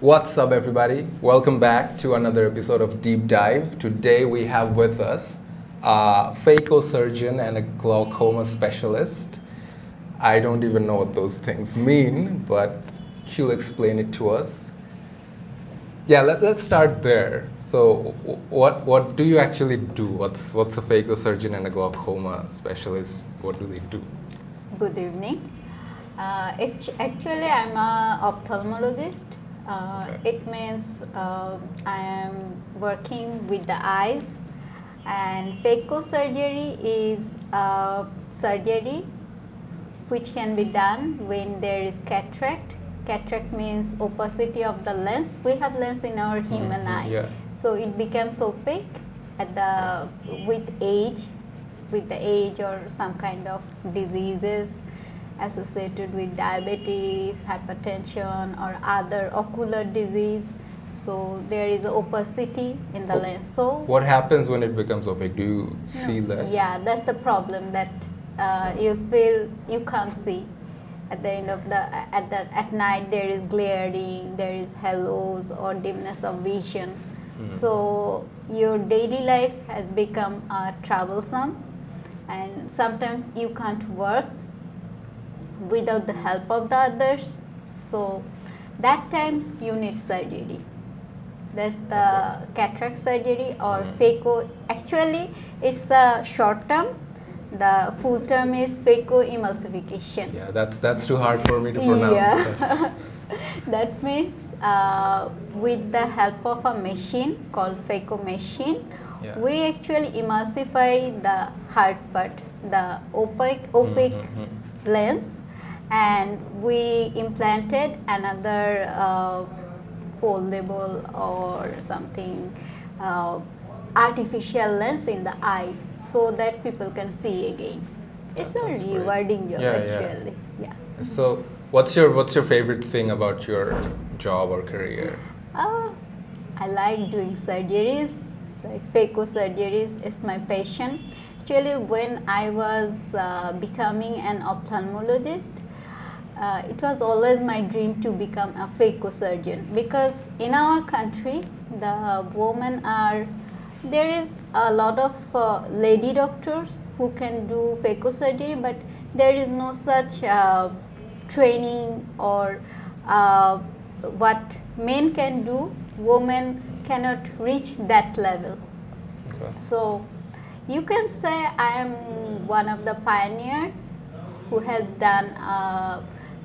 What's up, everybody? Welcome back to another episode of Deep Dive. Today we have with us a phacosurgeon and a glaucoma specialist. I don't even know what those things mean, but she'll explain it to us. Yeah, let's start there. So, what do you actually do? What's a phacosurgeon and a glaucoma specialist? What do they do? Good evening. Actually, I'm an ophthalmologist. It means I am working with the eyes, and phacosurgery is surgery which can be done when there is cataract. Cataract means opacity of the lens. We have lens in our human eye, Yeah. so it becomes opaque at with the age or some kind of diseases associated with diabetes, hypertension, or other ocular disease. So there is opacity in the lens. So What happens when it becomes opaque? Do you see less? yeah, that's the problem, that you feel you can't see. At the end of at night there is glaring, there is halos or dimness of vision. So your daily life has become troublesome, and sometimes you can't work without the help of the others. So that time you need surgery. That's the cataract surgery or phaco. Actually, it's a short term. The full term is phacoemulsification. Yeah, that's too hard for me to pronounce. Yeah. That means with the help of a machine called phaco machine, Yeah. we actually emulsify the hard part, the opaque lens, and we implanted another foldable or something artificial lens in the eye so that people can see again. It's a sounds great. rewarding job, Yeah, actually. Yeah. So, what's your favorite thing about your job or career? I like doing surgeries, like phaco surgeries is my passion. Actually, when I was becoming an ophthalmologist, it was always my dream to become a phaco surgeon, because in our country, the women are, there is a lot of lady doctors who can do phaco surgery, but there is no such training or what men can do, women cannot reach that level. Okay. So you can say I am one of the pioneer who has done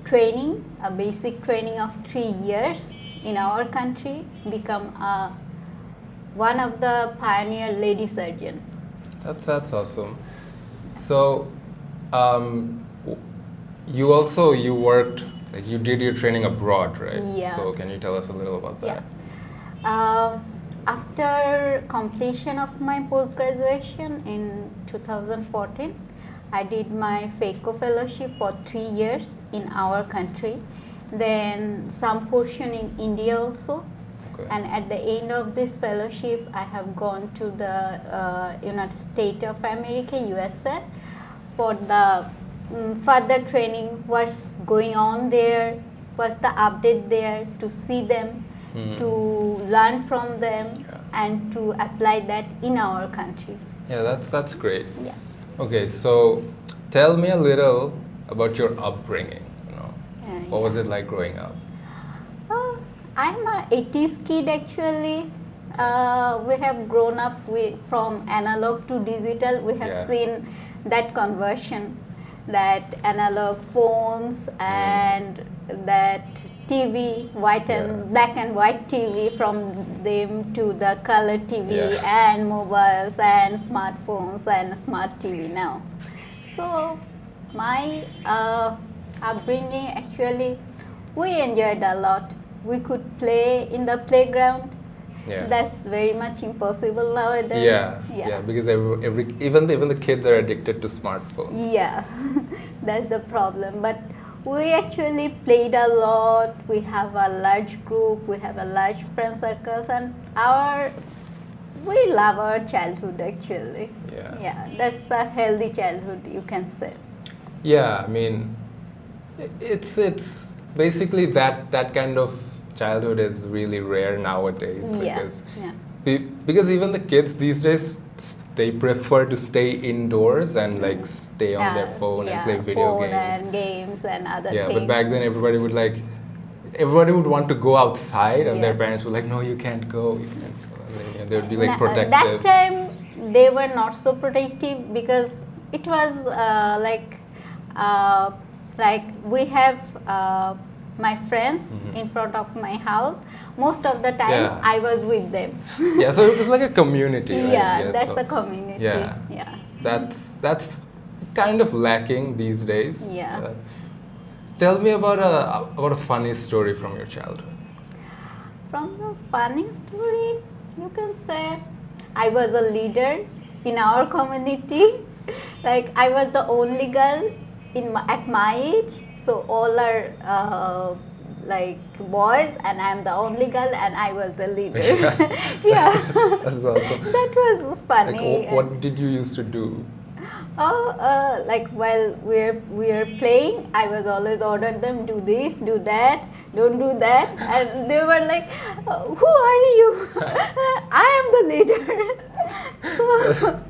training, a basic training of 3 years in our country, become one of the pioneer lady surgeon. That's awesome. So, you worked, like, you did your training abroad, right? Yeah. So can you tell us a little about that? After completion of my post-graduation in 2014, I did my phaco fellowship for 3 years in our country, then some portion in India also. Okay. And at the end of this fellowship, I have gone to the United States of America, USA, for the further training, what's going on there, what's the update there, to see them, to learn from them, and to apply that in our country. Yeah, that's great. Yeah. Okay, so tell me a little about your upbringing. What was it like growing up? I'm a 80s kid, actually. We have grown up from analog to digital. We have seen that conversion, that analog phones and that TV, black and white TV, from them to the color TV and mobiles and smartphones and smart TV now. So my upbringing, actually, we enjoyed a lot. We could play in the playground. Yeah. That's very much impossible nowadays. Yeah, because even the kids are addicted to smartphones. Yeah, that's the problem. But we actually played a lot. We have a large group. We have a large friend circles, and we love our childhood, actually. Yeah, that's a healthy childhood, you can say. Yeah, I mean, it's basically that kind of childhood is really rare nowadays Yeah. because Yeah. because even the kids these days they prefer to stay indoors and like stay on their Yes, phone and yeah, play video phone games. and games and other Yeah, things. but back then everybody would want to go outside, and their Yeah. parents were like, "No, you can't go, you can't go." And then, they would be like That protective. time they were not so protective because it was like we have my friends in front of my house. Most of the time Yeah. I was with them. Yeah, so it was like a community. Right? Yeah, that's so, the community. Yeah. Yeah. That's kind of lacking these days. Yeah. Tell me about a funny story from your childhood. From the funny story, you can say I was a leader in our community. Like I was the only girl at my age, so all are like boys, and I'm the only girl, and I was the leader. Yeah, That's awesome. that was funny. Like, what did you used to do? Like while we're playing, I was always ordered them, do this, do that, don't do that, and they were like, "Who are you?" I am the leader. So,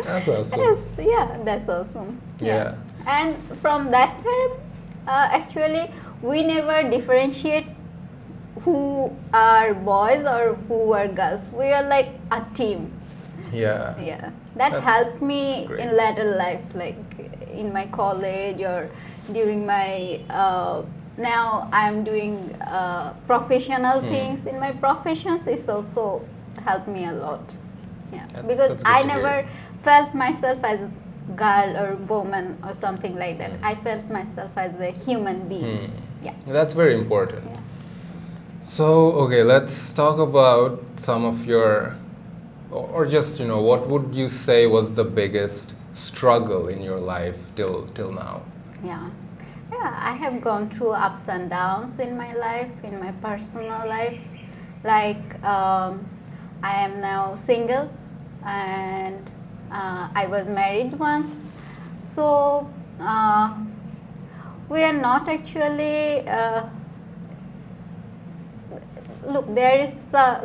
That's awesome. yes, yeah, that's awesome. Yeah. And from that time, actually, we never differentiate who are boys or who are girls. We are like a team. Yeah. Yeah, that That's- helped me that's great. in later life, like in my college or during my. Now I'm doing professional things. In my professions, it's also helped me a lot. Yeah, because that's good I to hear. never felt myself as girl or woman or something like that. I felt myself as a human being. Yeah. That's very important. Yeah. So, okay, let's talk about some of your, or just, what would you say was the biggest struggle in your life till now? Yeah. Yeah, I have gone through ups and downs in my life, in my personal life. Like, I am now single, and I was married once. So, we are not actually. Look, there is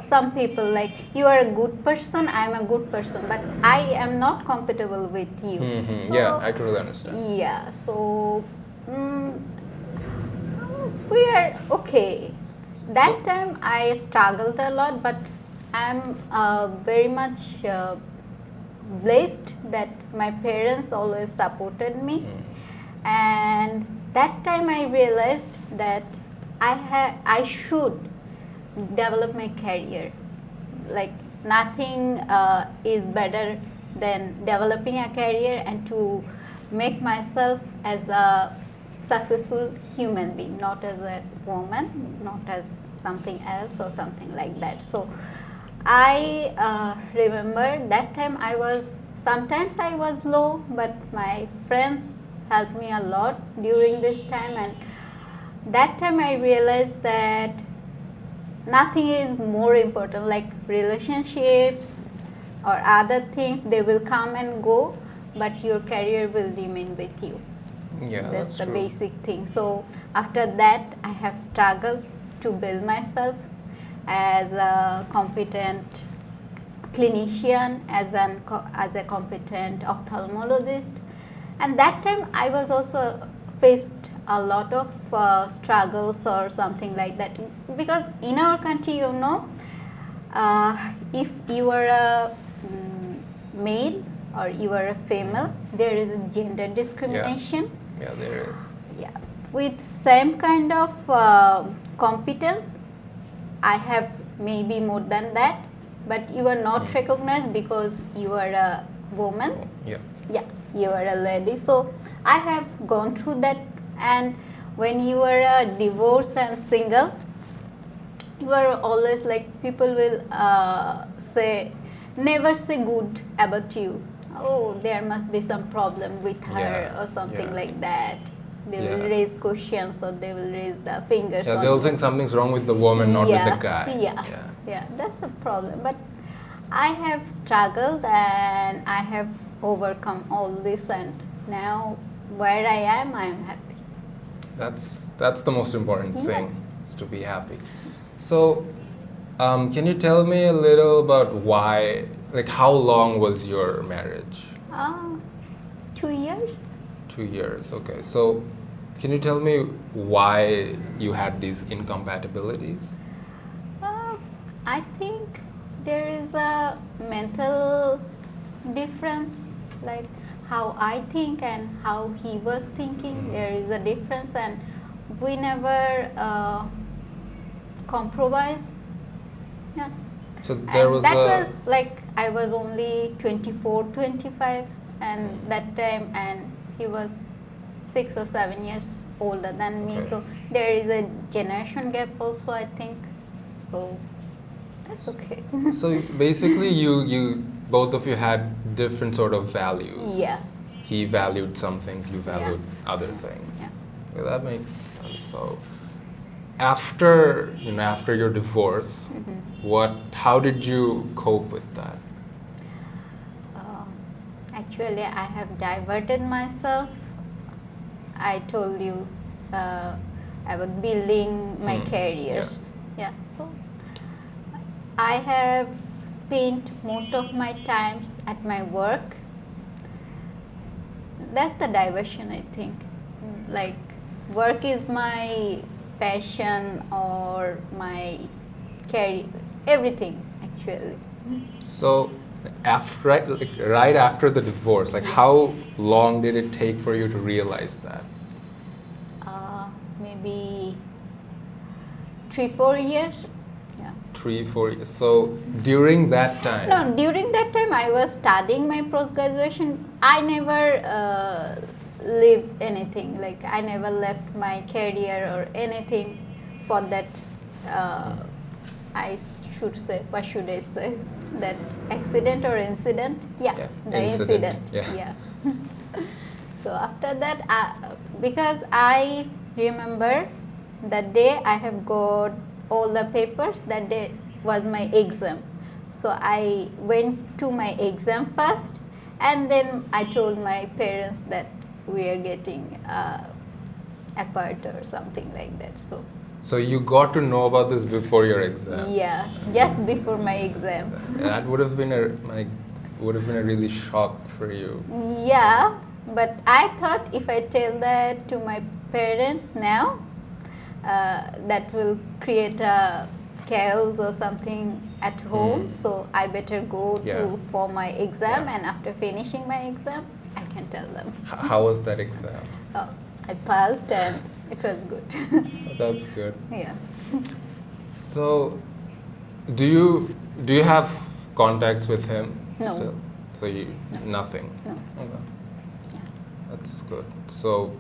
some people like you are a good person, I am a good person, but I am not compatible with you. So, Yeah, I totally understand. yeah, so we are okay. That time I struggled a lot, but I'm very much blessed that my parents always supported me. And that time I realized that I should develop my career. Like nothing is better than developing a career and to make myself as a successful human being, not as a woman, not as something else or something like that. So I remember that time sometimes I was low, but my friends helped me a lot during this time, and that time I realized that nothing is more important, like relationships or other things, they will come and go, but your career will remain with you. Yeah, That's the true. basic thing. So after that, I have struggled to build myself as a competent clinician, as a competent ophthalmologist. And that time I was also faced a lot of struggles or something like that, because in our country, if you are a male or you are a female, there is a gender discrimination. Yeah, there is. Yeah, with same kind of competence, I have maybe more than that, but you are not recognized because you are a woman. Yeah. Yeah, you are a lady. So I have gone through that. And when you are divorced and single, you are always like, people will never say good about you. Oh, there must be some problem with her, Yeah, or something yeah. like that. They will Yeah. raise questions, or they will raise the fingers. Yeah, on they'll you. think something's wrong with the woman, not with the guy. Yeah, that's the problem. But I have struggled and I have overcome all this, and now where I am happy. That's the most important Yeah. thing, is to be happy. So, can you tell me a little about why, like, how long was your marriage? 2 years. 2 years, okay. So, can you tell me why you had these incompatibilities? I think there is a mental difference, like how I think and how he was thinking. There is a difference, and we never compromise. Yeah. So there And was that a was like I was only 24, 25, and that time, and he was 6 or 7 years older than me. Okay. So there is a generation gap also, I think. So that's okay. so basically you both of you had different sort of values. Yeah. He valued some things, you Yeah. valued other things. Yeah. Okay, that makes sense. So after after your divorce, how did you cope with that? Actually, I have diverted myself. I told you I was building my careers. Yeah. So I have spent most of my times at my work. That's the diversion, I think. Like, work is my passion or my career, everything actually. So right after the divorce, like how long did it take for you to realize that? Maybe 3-4 years. Yeah. 3-4 years. So during that time. No, during that time I was studying my post-graduation. I never lived anything. Like, I never left my career or anything for that. I should say, what should I say? That accident or incident? Yeah, the incident. Yeah. So after that, because I remember that day I have got all the papers, that day was my exam. So I went to my exam first, and then I told my parents that we are getting apart or something like that. So you got to know about this before your exam? Yeah, just before my exam. That would have been a really shock for you. Yeah, but I thought if I tell that to my parents now, that will create a chaos or something at home. So I better go for my exam, and after finishing my exam, I can tell them. How was that exam? I passed and it was good. That's good. Yeah. So, do you have contacts with him No. still? So nothing. No. Okay. That's good. So,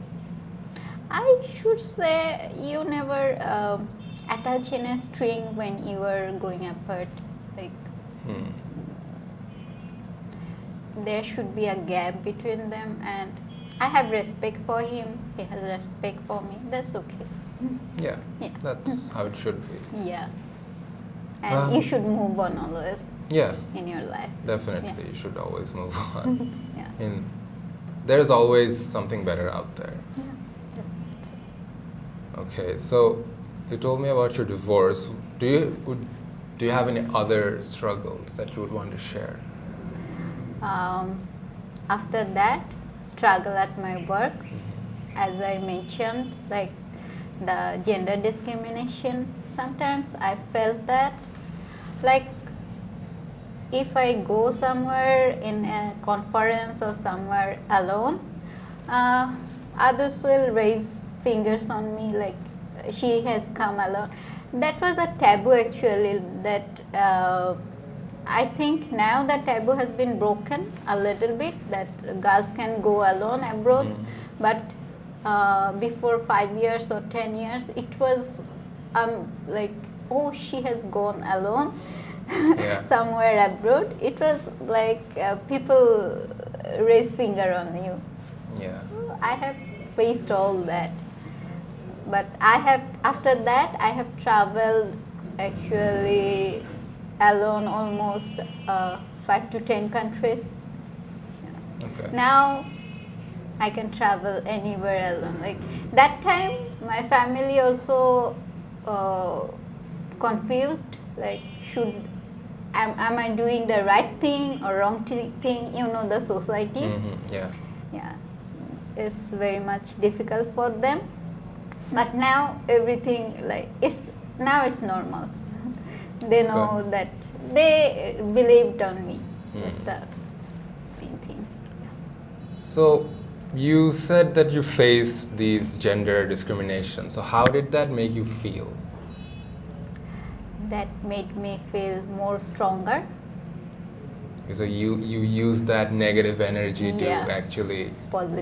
I should say you never attach in a string when you are going apart. Like, there should be a gap between them, and I have respect for him. He has respect for me. That's okay. yeah. Yeah. That's how it should be. Yeah. And you should move on always Yeah. in your life. Definitely, Yeah. you should always move on. Yeah. And there's always something better out there. Yeah. Okay, so you told me about your divorce. Do you have any other struggles that you would want to share? After that, struggle at my work, as I mentioned, like the gender discrimination. Sometimes I felt that, like, if I go somewhere in a conference or somewhere alone, others will raise fingers on me, like she has come alone. That was a taboo actually, that I think now the taboo has been broken a little bit, that girls can go alone abroad. But before 5 years or 10 years, it was like, oh, she has gone alone somewhere abroad. It was like people raise finger on you. Yeah. I have faced all that. But after that, I have traveled actually alone almost 5 to 10 countries. Yeah. Okay. Now I can travel anywhere alone. Like that time, my family also confused, like am I doing the right thing or wrong thing? You know, the society. Yeah, it's very much difficult for them. But now everything it's normal. They know that they believed on me. That's the main thing. Yeah. So you said that you faced these gender discrimination. So how did that make you feel? That made me feel more stronger. So you use that negative energy to actually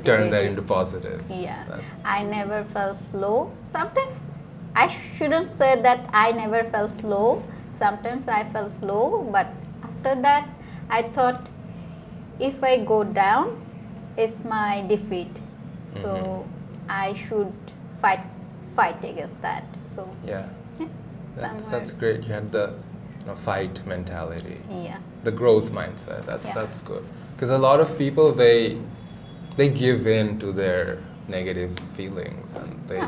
turn that into positive. Yeah. I never felt slow. Sometimes I shouldn't say that I never felt slow. Sometimes I felt slow, but after that I thought if I go down, it's my defeat. So I should fight against that. So that's great. You had the fight mentality. Yeah. The growth mindset. That's good. Because a lot of people they give in to their negative feelings and they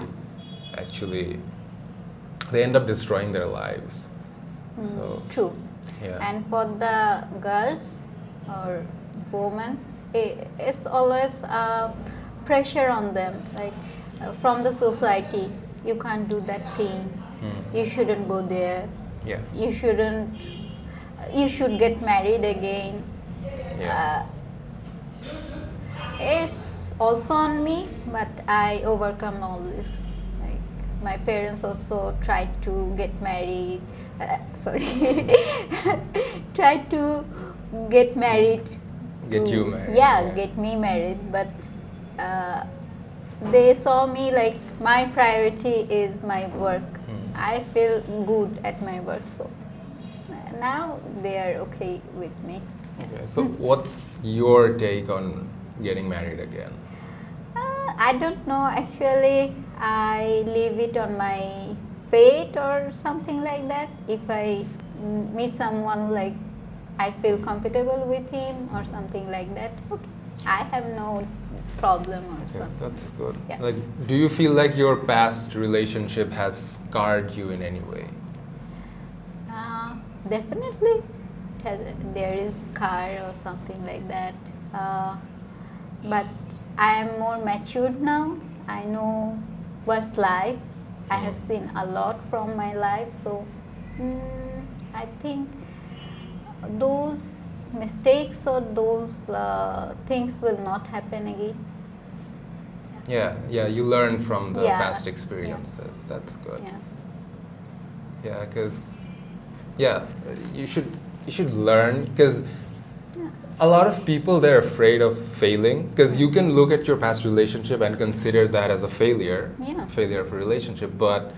actually they end up destroying their lives. So true. Yeah. And for the girls or women, it's always pressure on them, like from the society. You can't do that thing. You shouldn't go there. Yeah. You shouldn't. You should get married again. Yeah. It's also on me, but I overcome all this. Like my parents also tried to get married. Tried to get married. Get you married. Yeah, get me married, but they saw me like my priority is my work. I feel good at my work, so now they are okay with me. Okay, so what's your take on getting married again? I don't know, actually. I leave it on my fate or something like that. If I meet someone like I feel comfortable with him or something like that, okay, I have no problem or something. That's good. Yeah. Like, do you feel like your past relationship has scarred you in any way? Definitely. There is scar or something like that. But I am more matured now. I know what's life. I have seen a lot from my life. So I think those mistakes or those things will not happen again. Yeah, you learn from the past experiences. That's good. Yeah, because you should learn, because a lot of people, they're afraid of failing, because you can look at your past relationship and consider that as a failure of a relationship, but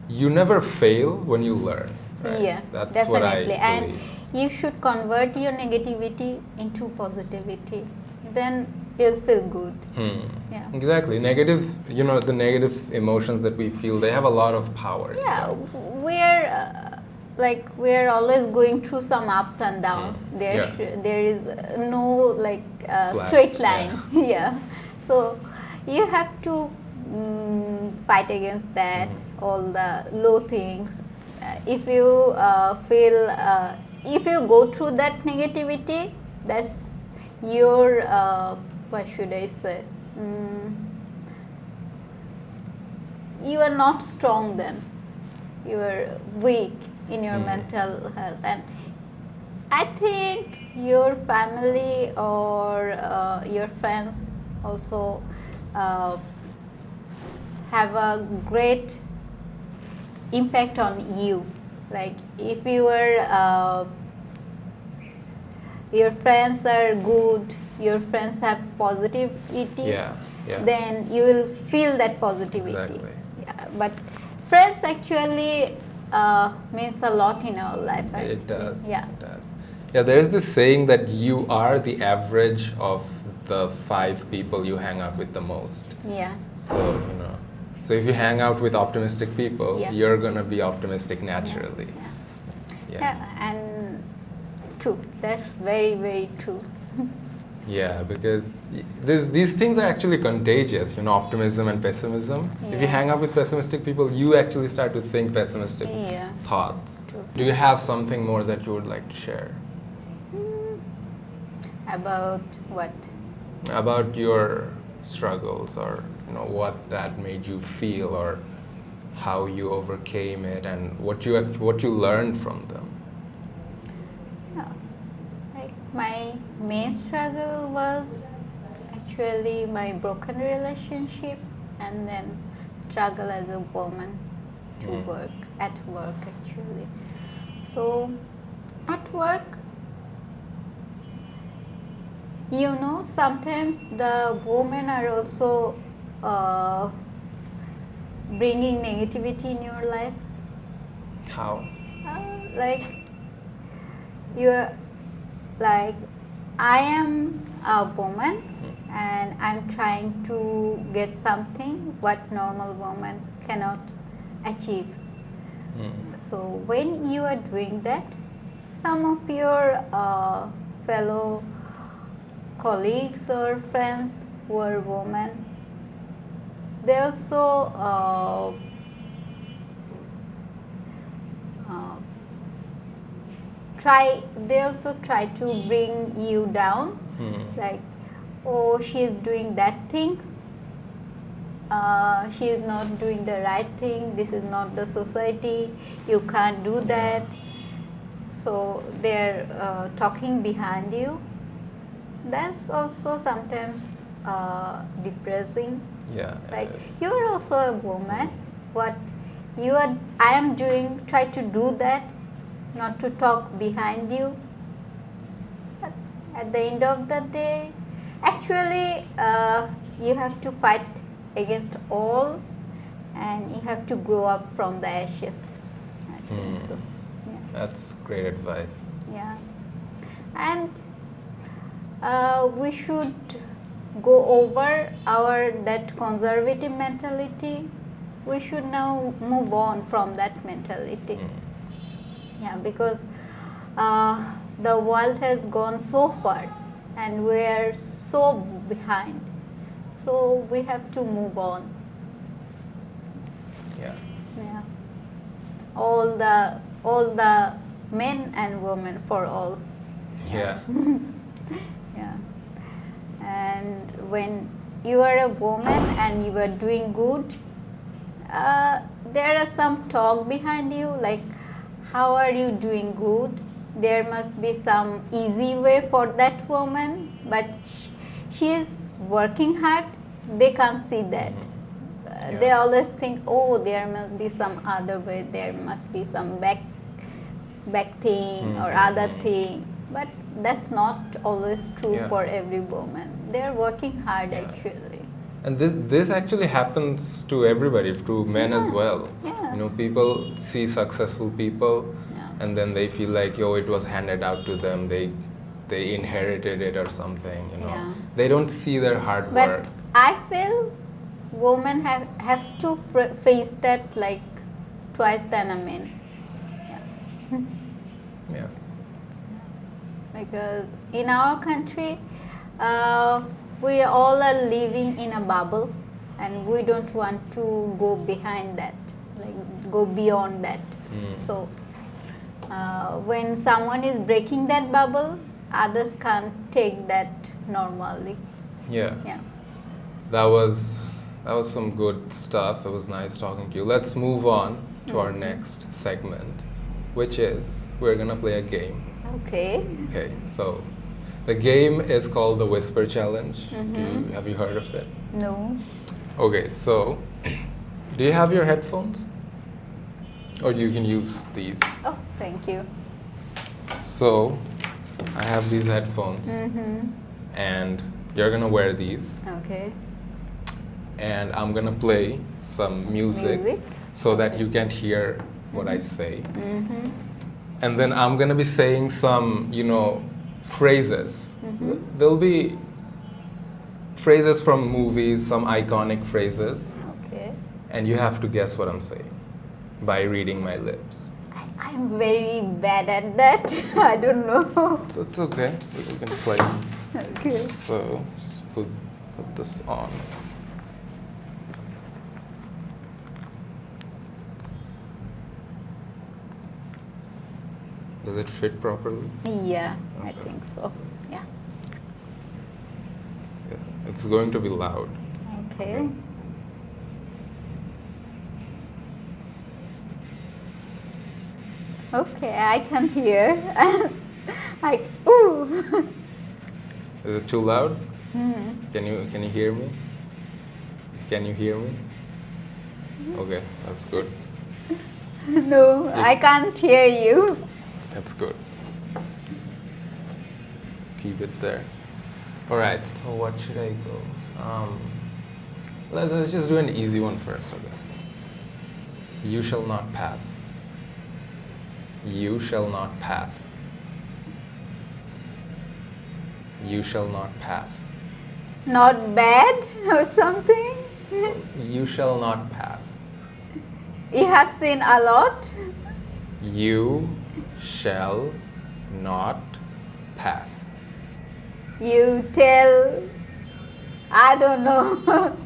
you never fail when you learn. Right? Yeah, that's definitely. What I believe. And you should convert your negativity into positivity. Then you'll feel good. Yeah. Exactly. Negative, the negative emotions that we feel, they have a lot of power. Yeah, we're always going through some ups and downs. There is no straight line. Yeah. So you have to fight against that, all the low things. If you if you go through that negativity, that's your what should I say? You are not strong then. You are weak in your mental health, and I think your family or your friends also have a great impact on you. Like if your friends are good, your friends have positivity, then you will feel that positivity. Exactly. Yeah, but friends actually means a lot in our life. It does. Yeah. It does. Yeah, there's this saying that you are the average of the 5 people you hang out with the most. Yeah. So if you hang out with optimistic people, you're gonna be optimistic naturally. Yeah, and true. That's very, very true. Yeah, because these things are actually contagious, optimism and pessimism. If you Yeah. hang out with pessimistic people, you actually start to think pessimistic Yeah. thoughts. True. Do you have something more that you would like to share About what? about your struggles, or what that made you feel, or how you overcame it, and what you learned from them? Yeah. Like my main struggle was actually my broken relationship, and then struggle as a woman to work at work actually. So at work, sometimes the women are also bringing negativity in your life. How? Like you're like, I am a woman and I'm trying to get something what normal woman cannot achieve. So when you are doing that, some of your fellow colleagues or friends who are women, they also try to bring you down, like, oh, she is doing that things, she is not doing the right thing, this is not the society, you can't do that. So they're talking behind you. That's also sometimes depressing. Yeah. Like, you're also a woman, what I am doing, try to do that, not to talk behind you. But at the end of the day, actually, you have to fight against all, and you have to grow up from the ashes. I think so. Yeah. That's great advice. Yeah. And we should go over that conservative mentality. We should now move on from that mentality. Yeah, because the world has gone so far and we are so behind. So we have to move on. Yeah. Yeah. All the men and women, for all. Yeah. Yeah. And when you are a woman and you are doing good, there are some talk behind you, like, how are you doing good? There must be some easy way for that woman, but she is working hard. They can't see that. They always think, oh, there must be some other way, there must be some back thing or other thing. But that's not always true for every woman. They're working hard actually. And this actually happens to everybody, to men as well. Yeah. People see successful people, and then they feel like, it was handed out to them. They inherited it or something. Yeah. They don't see their hard work. But I feel women have to face that like twice than a man. Yeah. Because in our country, we all are living in a bubble, and we don't want to go behind that, like go beyond that. So when someone is breaking that bubble, others can't take that normally. Yeah. Yeah. That was some good stuff. It was nice talking to you. Let's move on to our next segment, which is we're gonna play a game. Okay. Okay, so the game is called the Whisper Challenge. Have you heard of it? No. Okay, so do you have your headphones? Or you can use these. Oh, thank you. So I have these headphones, and you're gonna wear these, Okay. and I'm gonna play some music so that you can't hear what I say. And then I'm gonna be saying some, phrases. There'll be phrases from movies, some iconic phrases, Okay. and you have to guess what I'm saying by reading my lips. I I'm very bad at that. I don't know. It's okay. We can play. Okay. So just put this on. Does it fit properly? Yeah, I Okay. think so. Yeah. Yeah. It's going to be loud. Okay. Okay, I can't hear. Ooh. Is it too loud? Hmm. Can you hear me? Can you hear me? Okay, that's good. No, I can't hear you. That's good. Keep it there. All right. So what should I go? Let's just do an easy one first. Okay. You shall not pass. You shall not pass. You shall not pass. Not bad or something? You shall not pass. You have seen a lot? You shall not pass. You tell, I don't know.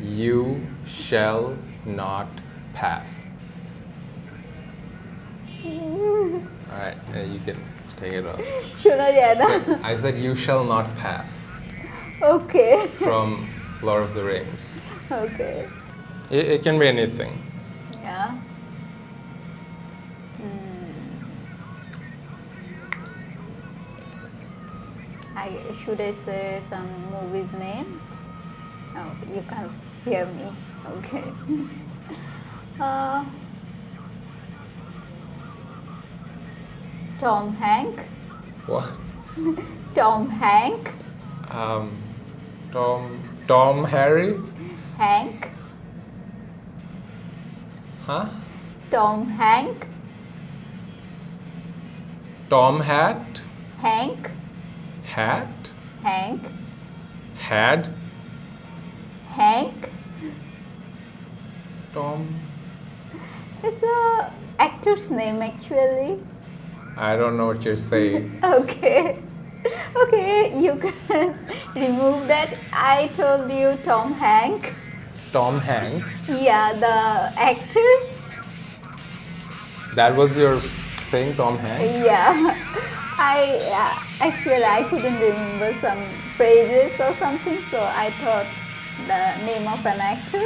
You shall not pass. All right, you can take it off. Shuna jada. I said you shall not pass Okay. from Lord of the Rings. Okay. It can be anything. Yeah. Should I say some movie's name? Oh, you can't hear me. Okay. Tom Hank. What? Tom Hank. Tom Harry? Hank. Huh? Tom Hank. Tom Hat? Hank. Hat? Hank. Had? Hank. Tom? It's a actor's name actually. I don't know what you're saying. Okay. Okay, you can remove that. I told you Tom Hank. Tom Hanks? Yeah, the actor. That was your thing, Tom Hanks? Yeah. Actually I couldn't remember some phrases or something, so I thought the name of an actor.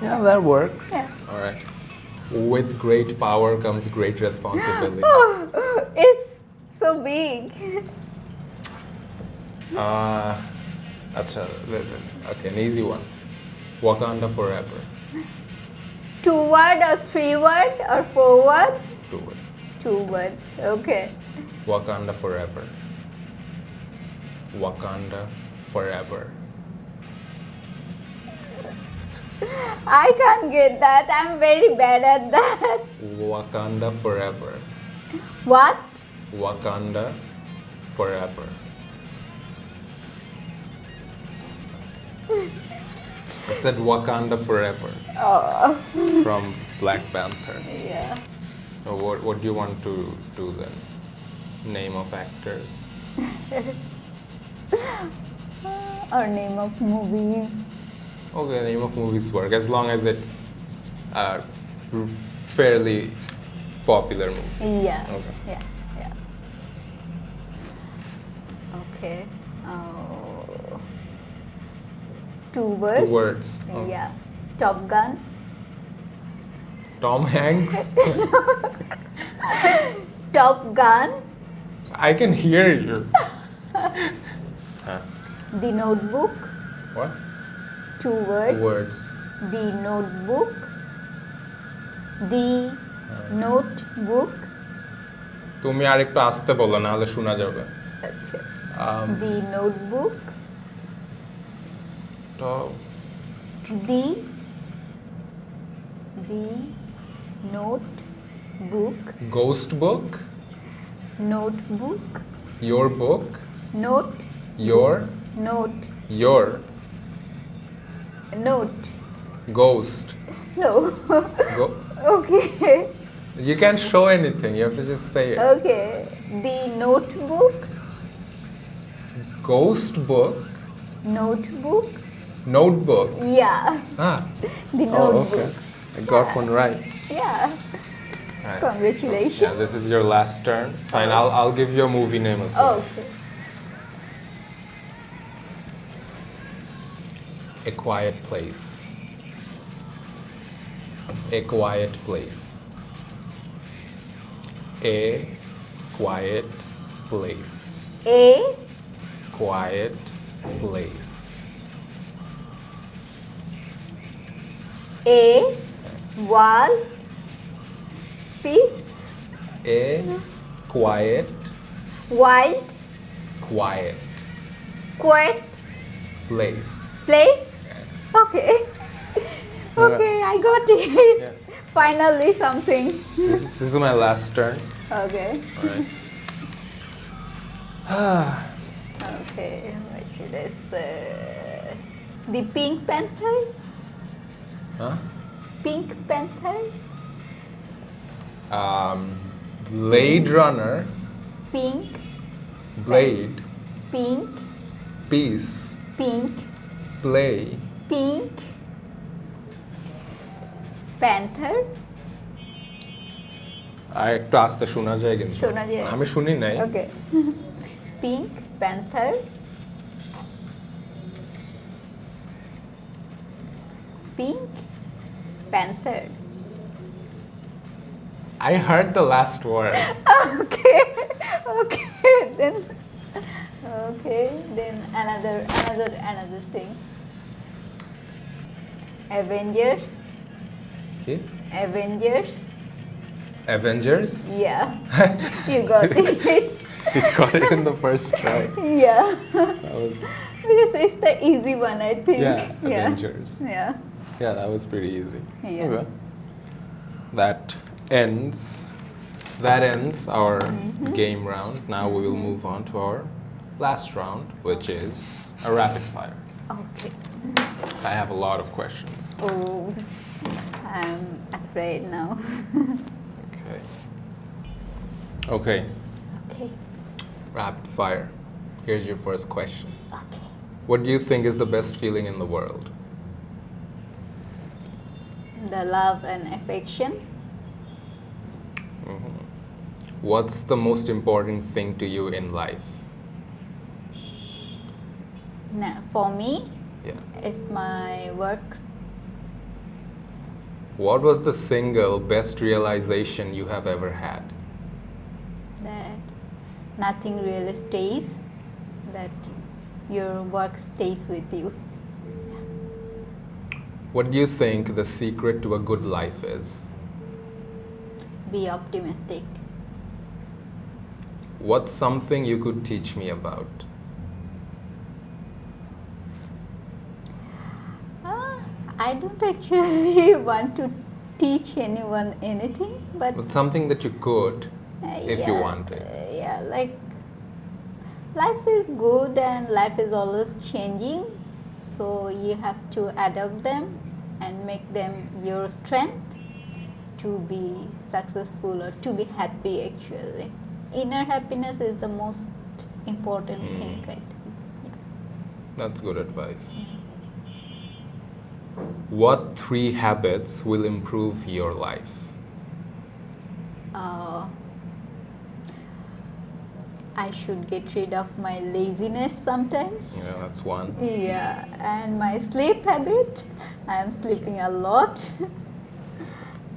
Yeah, that works. Yeah. All right. With great power comes great responsibility. Oh, it's so big. Okay, an easy one. Wakanda forever. 2 word or 3 word or 4 word? 2 word. 2 words. Okay. Wakanda forever. Wakanda forever. I can't get that. I'm very bad at that. Wakanda forever. What? Wakanda forever. I said Wakanda forever Oh, from Black Panther. yeah. What do you want to do then? Name of actors. Or name of movies. Okay, name of movies work as long as it's a fairly popular movie. Yeah. Okay. Yeah. Yeah. Okay. Oh. 2 words. 2 words. Okay. Yeah. Top Gun. Tom Hanks. Top Gun. I can hear you. Huh? The Notebook. What? 2 words. Words. The Notebook. The Notebook. তুমি আরেকটু আস্তে বলো না হলে শোনা যাবে। আচ্ছা। Um, The Notebook. Top. The Notebook. Ghost book. Notebook. Your book. Note. Your. Note. Your. Note. Ghost. No. Go. Okay. You can't show anything. You have to just say it. Okay. The Notebook. Ghost book. Notebook. Notebook. Yeah. Ah. The Oh, Notebook. okay. I got Yeah. one right. Yeah. Right. Congratulations. Yeah, this is your last turn. Fine, I'll give you a movie name as well. Okay. A Quiet Place. A Quiet Place. A Quiet Place. A Quiet Place. A wall piece. A quiet, Wild quiet quiet place. place. Okay. Okay, I got it. Yeah. Finally something. This is my last turn. Okay. Alright. Okay, what should I say? The Pink Panther? Huh? Pink Panther? Blade Runner, Pink, Blade, pink, Peace, pink, Play, pink, Panther? আর একটু আস্তে শোনা যায় কিন্তু শোনা যায়। আমি শুনি নাই Okay. Pink Panther. Pink Panther. I heard the last word. Okay. Okay. Then. Okay. Then another thing. Avengers. Okay. Avengers. Avengers. Yeah. You got it. You got it in the first try. Yeah. That was Because it's the easy one, I think. Yeah, Avengers. Yeah. Yeah, that was pretty easy. Yeah. Okay. That ends our game round. Now we will move on to our last round, which is a rapid fire. Okay. I have a lot of questions. Oh, I'm afraid now. Okay. Okay, Okay. rapid fire. Here's your first question. Okay. What do you think is the best feeling in the world? The love and affection. What's the most important thing to you in life? Now, for me, Yeah. it's my work. What was the single best realization you have ever had? That nothing really stays. That your work stays with you. What do you think the secret to a good life is? Be optimistic. What's something you could teach me about? I don't actually want to teach anyone anything, but But something that you could, if you yeah, wanted. Yeah, like life is good and life is always changing, so you have to adapt them and make them your strength to be successful or to be happy. Actually, inner happiness is the most important thing, I think. Yeah. That's good advice. What 3 habits will improve your life? I should get rid of my laziness sometimes. Yeah, that's one. Yeah, and my sleep habit. I am sleeping a lot.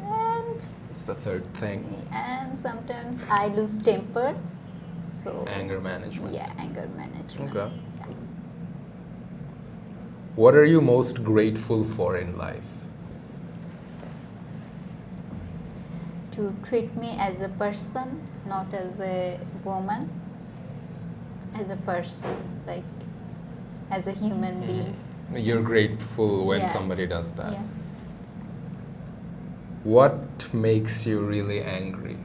and It's the third thing. and sometimes I lose temper. So Anger management. yeah, anger management. Okay. What are you most grateful for in life? To treat me as a person, not as a woman. As a person, like as a human being. You're grateful when Yeah. somebody does that. Yeah. What makes you really angry?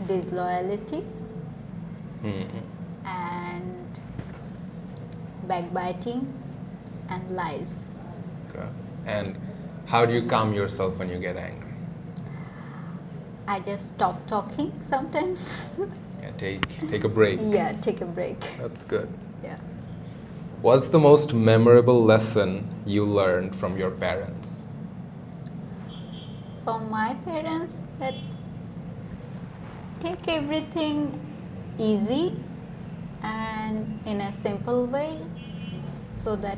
Disloyalty and backbiting and lies. Okay. And how do you calm yourself when you get angry? I just stop talking sometimes. Yeah, take a break. Yeah, take a break. That's good. Yeah. What's the most memorable lesson you learned from your parents? From my parents, that take everything easy and in a simple way, so that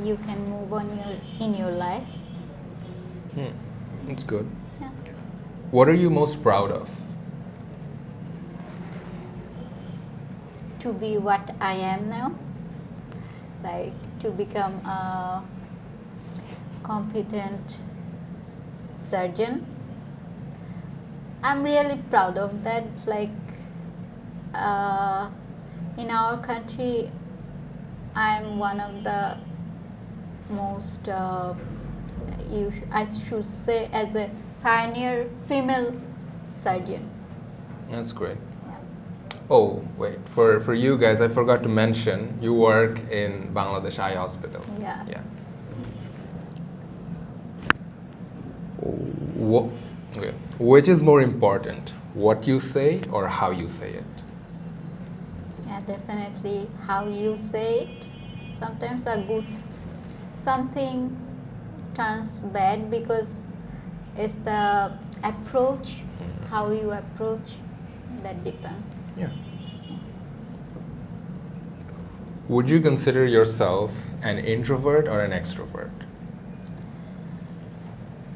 you can move on in your life. That's good. Yeah. What are you most proud of? To be what I am now, like to become a competent surgeon. I'm really proud of that. Like in our country, I'm one of the most, I should say, as a pioneer female surgeon. That's great. Yeah. Oh, wait. For you guys, I forgot to mention, you work in Bangladesh Eye Hospital. Yeah. Yeah. Okay. Which is more important, what you say or how you say it? Yeah, definitely how you say it. Sometimes something turns bad because it's the approach, how you approach, that depends. Yeah. Would you consider yourself an introvert or an extrovert?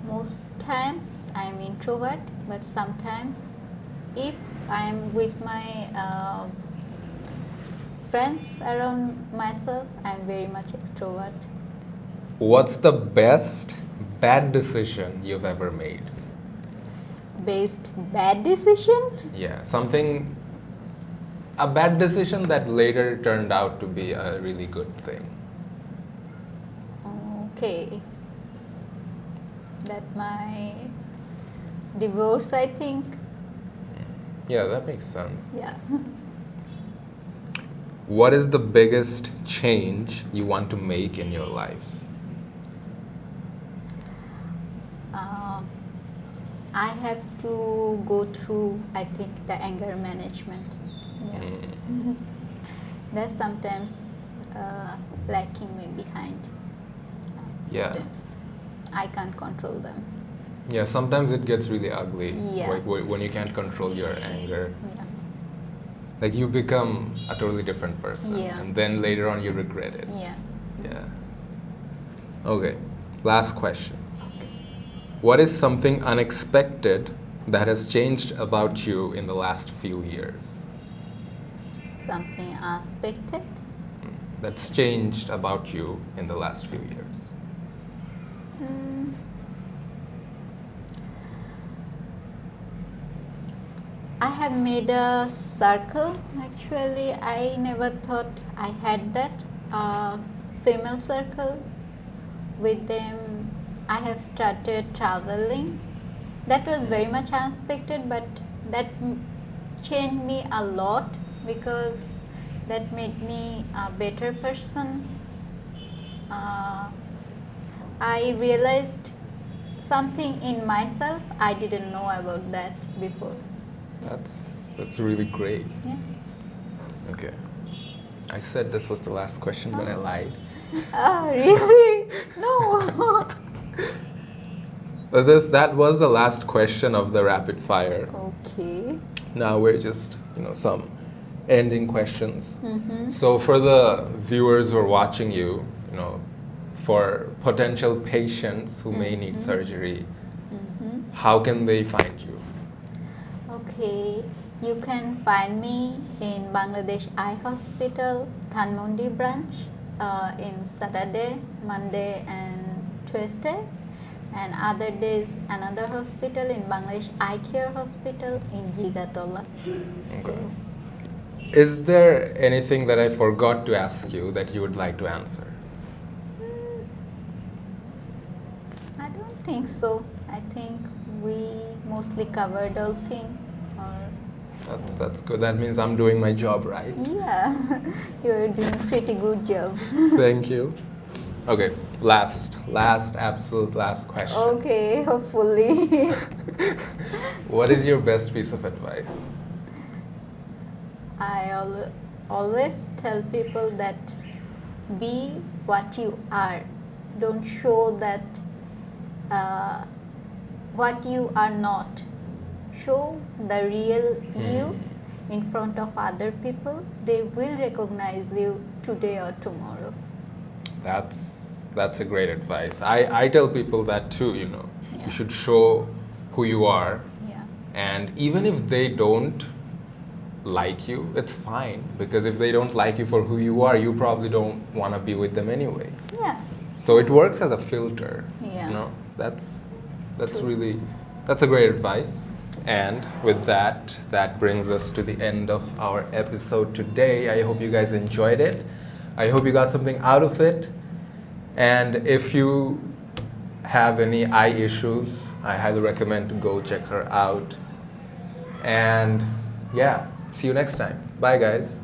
Most times I'm introvert, but sometimes if I'm with my friends around myself, I'm very much extrovert. What's the best bad decision you've ever made? Best bad decision? Yeah, a bad decision that later turned out to be a really good thing. Okay. That my divorce, I think. Yeah, that makes sense. Yeah. What is the biggest change you want to make in your life? I have to go through, I think, the anger management. Yeah. That's sometimes lacking me behind. Yeah. Sometimes I can't control them. Yeah, sometimes it gets really ugly. Yeah. Like when you can't control your anger. Yeah. Like you become a totally different person. Yeah. And then later on you regret it. Yeah. Yeah. Okay, last question. Okay. What is something unexpected that has changed about you in the last few years? Something unexpected? That's changed about you in the last few years? I have made a circle. Actually, I never thought I had that female circle. With them, I have started traveling. That was very much unexpected, but that changed me a lot because that made me a better person. I realized something in myself I didn't know about that before. That's really great. Yeah. Okay. I said this was the last question, but I lied. Really? No. But that was the last question of the rapid fire. Okay. Now we're just, some ending questions. So for the viewers who are watching you, for potential patients who may need surgery, how can they find you? Okay, you can find me in Bangladesh Eye Hospital, Dhanmondi branch, in Saturday, Monday and Tuesday, and other days another hospital in Bangladesh Eye Care Hospital in Jigatola. Okay. Is there anything that I forgot to ask you that you would like to answer? I don't think so. I think we mostly covered all things. That's good. That means I'm doing my job right. Yeah, you're doing pretty good job. Thank you. Okay, absolute last question. Okay, hopefully. What is your best piece of advice? I always tell people that be what you are. Don't show that what you are not. Show the real you in front of other people. They will recognize you today or tomorrow. That's a great advice. I tell people that too, you know. Yeah. You should show who you are. Yeah. And even if they don't like you, it's fine. Because if they don't like you for who you are, you probably don't want to be with them anyway. Yeah. So it works as a filter. Yeah. You know, that's True. really, that's a great advice. And with that, that brings us to the end of our episode today. I hope you guys enjoyed it. I hope you got something out of it. And if you have any eye issues, I highly recommend to go check her out. And yeah, see you next time. Bye, guys.